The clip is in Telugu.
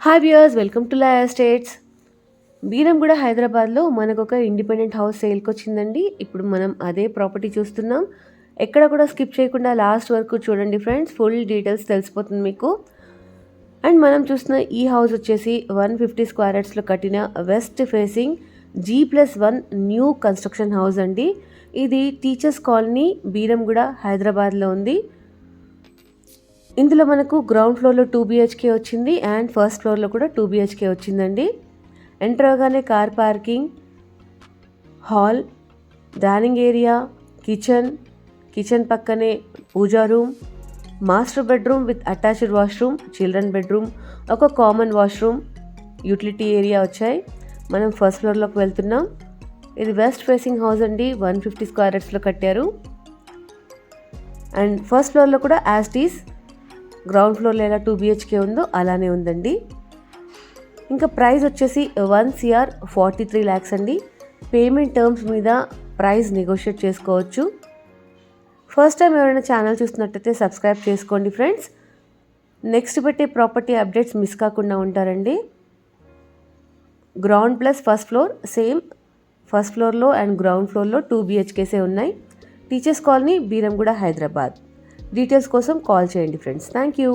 Hi viewers, welcome to Laya estates. Beeramguda హైదరాబాద్లో మనకొక ఇండిపెండెంట్ హౌస్ సేల్కి వచ్చిందండి. ఇప్పుడు మనం అదే ప్రాపర్టీ చూస్తున్నాం. ఎక్కడ కూడా స్కిప్ చేయకుండా లాస్ట్ వరకు చూడండి ఫ్రెండ్స్, ఫుల్ డీటెయిల్స్ తెలిసిపోతుంది మీకు. అండ్ మనం చూస్తున్న ఈ హౌస్ వచ్చేసి 150 స్క్వేర్ యార్డ్స్లో కట్టిన west facing G+1 new construction house అండి. ఇది టీచర్స్ కాలనీ బీరంగూడ హైదరాబాద్లో ఉంది. ఇందులో మనకు గ్రౌండ్ ఫ్లోర్లో 2 BHK వచ్చింది అండ్ ఫస్ట్ ఫ్లోర్లో కూడా 2 BHK వచ్చిందండి. ఎంటర్ అవగానే car parking, hall, dining area, kitchen పక్కనే puja room, master bedroom with attached washroom, children bedroom, ఒక కామన్ వాష్రూమ్, యూటిలిటీ ఏరియా వచ్చాయి. మనం ఫస్ట్ ఫ్లోర్లోకి వెళ్తున్నాం. ఇది వెస్ట్ ఫేసింగ్ హౌస్ అండి, 150 స్క్వేర్ యార్డ్స్లో కట్టారు. అండ్ ఫస్ట్ ఫ్లోర్లో కూడా యాజ్ టీస్ గ్రౌండ్ ఫ్లోర్లో ఎలా 2 BHK ఉందో అలానే ఉందండి. ఇంకా ప్రైస్ వచ్చేసి 1,43 lakhs అండి. పేమెంట్ టర్మ్స్ మీద ప్రైస్ నెగోషియేట్ చేసుకోవచ్చు. ఫస్ట్ టైం ఎవరైనా ఛానల్ చూస్తున్నట్టయితే సబ్స్క్రైబ్ చేసుకోండి ఫ్రెండ్స్. నెక్స్ట్ పెట్టే ప్రాపర్టీ అప్డేట్స్ మిస్ కాకుండా ఉంటారండి. Ground plus first floor same, first ఫ్లోర్లో అండ్ గ్రౌండ్ ఫ్లోర్లో 2 BHKసే ఉన్నాయి. Teachers colony Beeramguda Hyderabad. Details కోసం కాల్ చేయండి ఫ్రెండ్స్. Thank you.